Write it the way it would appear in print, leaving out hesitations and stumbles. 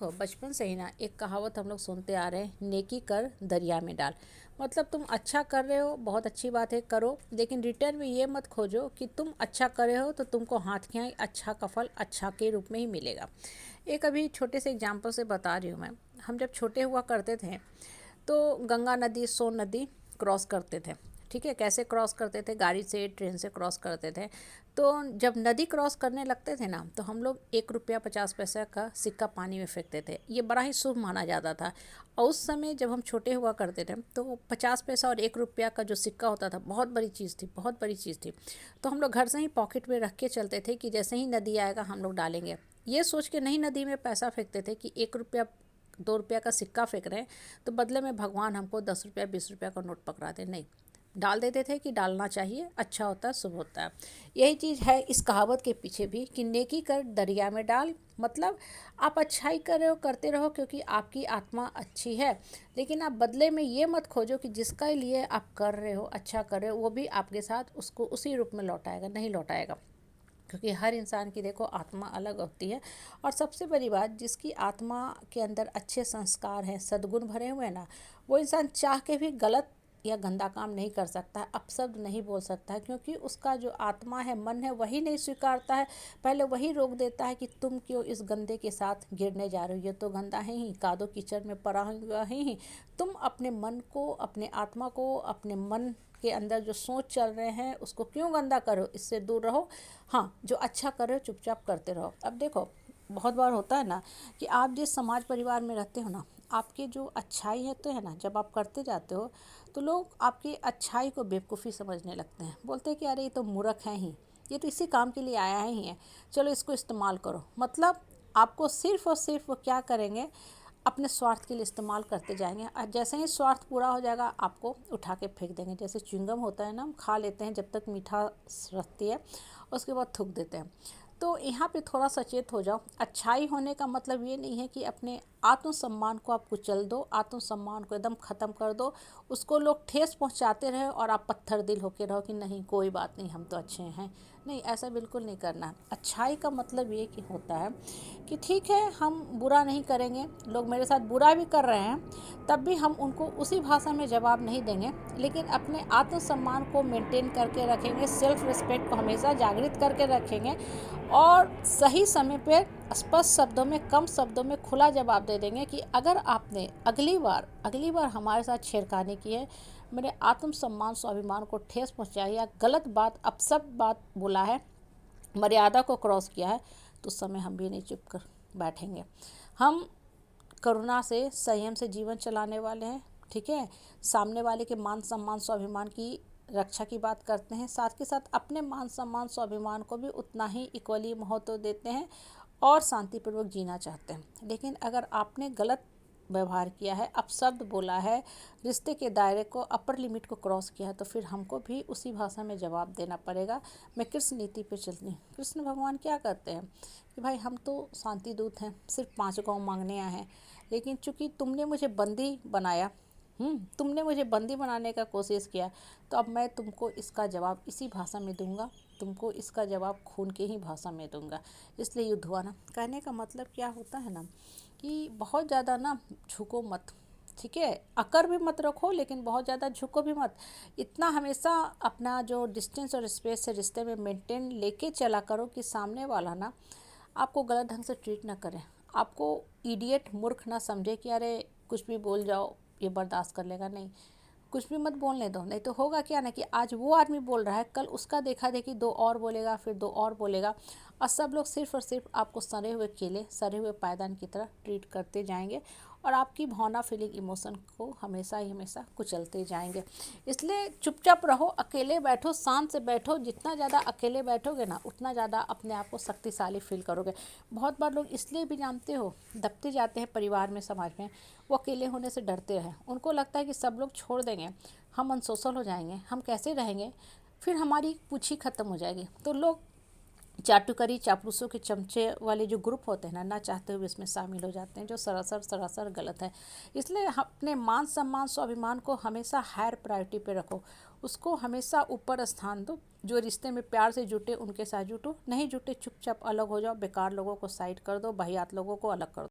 देखो बचपन से ही ना एक कहावत हम लोग सुनते आ रहे हैं, नेकी कर दरिया में डाल। मतलब तुम अच्छा कर रहे हो, बहुत अच्छी बात है, करो, लेकिन रिटर्न में ये मत खोजो कि तुम अच्छा कर रहे हो तो तुमको हाथ खियाई अच्छा का फल अच्छा के रूप में ही मिलेगा। एक अभी छोटे से एग्जाम्पल से बता रही हूँ मैं। हम जब छोटे हुआ करते थे तो गंगा नदी, सोन नदी क्रॉस करते थे। ठीक है, कैसे क्रॉस करते थे? गाड़ी से, ट्रेन से क्रॉस करते थे। तो जब नदी क्रॉस करने लगते थे ना, तो हम लोग 1 रुपया 50 पैसा का सिक्का पानी में फेंकते थे। ये बड़ा ही शुभ माना जाता था। और उस समय जब हम छोटे हुआ करते थे तो 50 पैसा और 1 रुपया का जो सिक्का होता था, बहुत बड़ी चीज़ थी, बहुत बड़ी चीज़ थी। तो हम लोग घर से ही पॉकेट में रख के चलते थे कि जैसे ही नदी आएगा हम लोग डालेंगे। ये सोच के नहीं नदी में पैसा फेंकते थे कि 1 रुपया 2 रुपया का सिक्का फेंक रहे हैं तो बदले में भगवान हमको 10 रुपया 20 रुपया का नोट पकड़ा दे। नहीं, डाल देते थे कि डालना चाहिए, अच्छा होता है, शुभ होता है। यही चीज़ है इस कहावत के पीछे भी कि नेकी कर दरिया में डाल। मतलब आप अच्छाई कर रहे हो, करते रहो, क्योंकि आपकी आत्मा अच्छी है। लेकिन आप बदले में ये मत खोजो कि जिसका लिए आप कर रहे हो, अच्छा कर रहे हो, वो भी आपके साथ उसको उसी रूप में लौटाएगा, नहीं लौटाएगा। क्योंकि हर इंसान की देखो आत्मा अलग होती है। और सबसे बड़ी बात, जिसकी आत्मा के अंदर अच्छे संस्कार हैं, सद्गुण भरे हुए हैं ना, वो इंसान चाह के भी गलत या गंदा काम नहीं कर सकता है, अपशब्द नहीं बोल सकता है, क्योंकि उसका जो आत्मा है, मन है, वही नहीं स्वीकारता है। पहले वही रोक देता है कि तुम क्यों इस गंदे के साथ गिरने जा रहे हो, ये तो गंदा है ही, कादो कीचड़ में पड़ा हुआ ही। तुम अपने मन को, अपने आत्मा को, अपने मन के अंदर जो सोच चल रहे हैं उसको क्यों गंदा करो, इससे दूर रहो। हाँ, जो अच्छा कर रहे हो चुपचाप करते रहो। अब देखो, बहुत बार होता है ना कि आप जिस समाज परिवार में रहते हो ना, आपकी जो अच्छाई है तो है ना, जब आप करते जाते हो तो लोग आपकी अच्छाई को बेवकूफ़ी समझने लगते हैं। बोलते हैं कि अरे ये तो मूर्ख है ही, ये तो इसी काम के लिए आया ही है, चलो इसको इस्तेमाल करो। मतलब आपको सिर्फ़ और सिर्फ वो क्या करेंगे, अपने स्वार्थ के लिए इस्तेमाल करते जाएंगे। और जैसे ही स्वार्थ पूरा हो जाएगा आपको उठा के फेंक देंगे। जैसे च्युइंगम होता है ना, हम खा लेते हैं जब तक मीठा रहती है, उसके बाद थूक देते हैं। तो यहाँ पे थोड़ा सचेत हो जाओ। अच्छाई होने का मतलब ये नहीं है कि अपने आत्मसम्मान को आप कुचल दो, आत्मसम्मान को एकदम ख़त्म कर दो, उसको लोग ठेस पहुँचाते रहे और आप पत्थर दिल होके रहो कि नहीं कोई बात नहीं, हम तो अच्छे हैं। नहीं, ऐसा बिल्कुल नहीं करना है। अच्छाई का मतलब ये कि होता है कि ठीक है, हम बुरा नहीं करेंगे, लोग मेरे साथ बुरा भी कर रहे हैं तब भी हम उनको उसी भाषा में जवाब नहीं देंगे, लेकिन अपने आत्मसम्मान को मेंटेन करके रखेंगे, सेल्फ रिस्पेक्ट को हमेशा जागृत करके रखेंगे और सही समय पर स्पष्ट शब्दों में, कम शब्दों में खुला जवाब दे देंगे कि अगर आपने अगली बार हमारे साथ छेड़खानी की है, मेरे आत्मसम्मान स्वाभिमान को ठेस पहुंचाई या गलत बात, अपशब्द बात बोला है, मर्यादा को क्रॉस किया है, तो उस समय हम भी नहीं चुप कर बैठेंगे। हम करुणा से, संयम से जीवन चलाने वाले हैं। ठीक है, सामने वाले के मान सम्मान स्वाभिमान की रक्षा की बात करते हैं, साथ के साथ अपने मान सम्मान स्वाभिमान को भी उतना ही इक्वली महत्व देते हैं और शांतिपूर्वक जीना चाहते हैं। लेकिन अगर आपने गलत व्यवहार किया है, अपशब्द बोला है, रिश्ते के दायरे को, अपर लिमिट को क्रॉस किया है, तो फिर हमको भी उसी भाषा में जवाब देना पड़ेगा। मैं कृष्ण नीति पे चलती हूँ। कृष्ण भगवान क्या कहते हैं कि भाई हम तो शांति दूत हैं, सिर्फ 5 गांव मांगने आए हैं, लेकिन चूंकि तुमने मुझे बंदी बनाया, तुमने मुझे बंदी बनाने का कोशिश किया, तो अब मैं तुमको इसका जवाब इसी भाषा में दूंगा, तुमको इसका जवाब खून के ही भाषा में दूंगा। इसलिए युद्ध हुआ ना। कहने का मतलब क्या होता है ना कि बहुत ज़्यादा ना झुको मत। ठीक है, अकर भी मत रखो, लेकिन बहुत ज़्यादा झुको भी मत। इतना हमेशा अपना जो डिस्टेंस और स्पेस है रिश्ते में मेंटेन लेके चला करो कि सामने वाला ना आपको गलत ढंग से ट्रीट ना करें, आपको इडियट, मूर्ख ना समझे कि अरे कुछ भी बोल जाओ ये बर्दाश्त कर लेगा। नहीं, कुछ भी मत बोलने दो। नहीं तो होगा क्या ना कि आज वो आदमी बोल रहा है, कल उसका देखा देखी 2 और बोलेगा, फिर 2 और बोलेगा, और सब लोग सिर्फ और सिर्फ आपको सड़े हुए केले, सड़े हुए पायदान की तरह ट्रीट करते जाएंगे और आपकी भावना, फीलिंग, इमोशन को हमेशा ही हमेशा कुचलते जाएंगे। इसलिए चुपचाप रहो, अकेले बैठो, शांत से बैठो। जितना ज़्यादा अकेले बैठोगे ना, उतना ज़्यादा अपने आप को शक्तिशाली फील करोगे। बहुत बार लोग इसलिए भी, जानते हो, दबते जाते हैं परिवार में, समाज में, वो अकेले होने से डरते हैं। उनको लगता है कि सब लोग छोड़ देंगे, हम अनसोशल हो जाएंगे, हम कैसे रहेंगे, फिर हमारी पूछी ख़त्म हो जाएगी। तो लोग चाटुकरी, चापलूसों के चमचे वाले जो ग्रुप होते हैं ना, ना चाहते हुए इसमें शामिल हो जाते हैं, जो सरासर गलत है। इसलिए अपने मान सम्मान स्वाभिमान को हमेशा हायर प्रायोरिटी पे रखो, उसको हमेशा ऊपर स्थान दो। जो रिश्ते में प्यार से जुटे उनके साथ जुटो, नहीं जुटे चुपचाप अलग हो जाओ, बेकार लोगों को साइड कर दो, वाहियात लोगों को अलग कर दो।